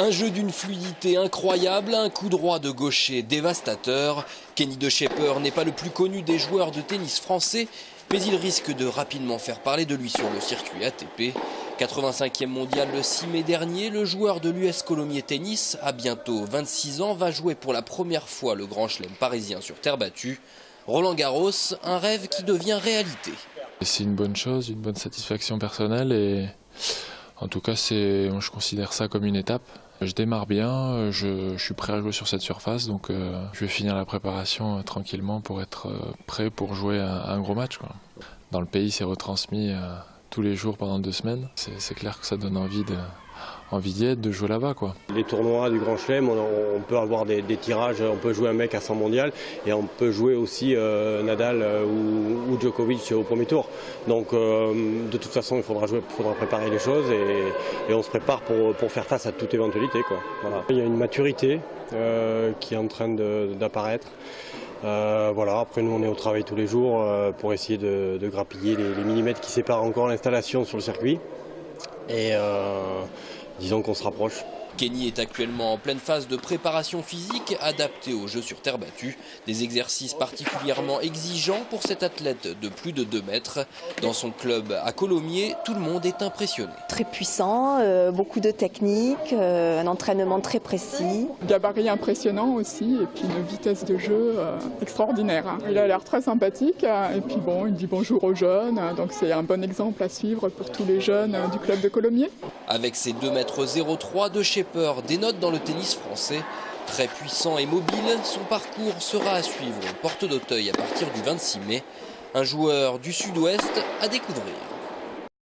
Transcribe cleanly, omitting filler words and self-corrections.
Un jeu d'une fluidité incroyable, un coup droit de gaucher dévastateur. Kenny de Schepper n'est pas le plus connu des joueurs de tennis français, mais il risque de rapidement faire parler de lui sur le circuit ATP. 85e mondial le 6 mai dernier, le joueur de l'US Colomiers Tennis, à bientôt 26 ans, va jouer pour la première fois le Grand Chelem parisien sur terre battue. Roland Garros, un rêve qui devient réalité. C'est une bonne chose, une bonne satisfaction personnelle et en tout cas je considère ça comme une étape. Je démarre bien, je suis prêt à jouer sur cette surface, donc je vais finir la préparation tranquillement pour être prêt pour jouer un gros match, quoi. Dans le pays, c'est retransmis tous les jours pendant 2 semaines. C'est clair que ça donne envie d'y être, de jouer là-bas, quoi. Les tournois du Grand Chelem, on peut avoir des tirages, on peut jouer un mec à 100 mondial et on peut jouer aussi Nadal ou Djokovic au premier tour. Donc de toute façon, il faudra préparer les choses et on se prépare pour faire face à toute éventualité, quoi. Voilà. Il y a une maturité qui est en train d'apparaître. Voilà. Après, nous, on est au travail tous les jours pour essayer de grappiller les millimètres qui séparent encore l'installation sur le circuit. Et disons qu'on se rapproche. Kenny est actuellement en pleine phase de préparation physique adaptée aux jeux sur terre battue. Des exercices particulièrement exigeants pour cet athlète de plus de 2 mètres. Dans son club à Colomiers, tout le monde est impressionné. Très puissant, beaucoup de technique, un entraînement très précis. Gabarit impressionnant aussi et puis une vitesse de jeu extraordinaire. Il a l'air très sympathique et puis bon, il dit bonjour aux jeunes. Donc c'est un bon exemple à suivre pour tous les jeunes du club de Colomiers. Avec ses 2,03 m de Schepper dénote dans le tennis français. Très puissant et mobile, son parcours sera à suivre aux portes d'Auteuil à partir du 26 mai. Un joueur du Sud-Ouest à découvrir.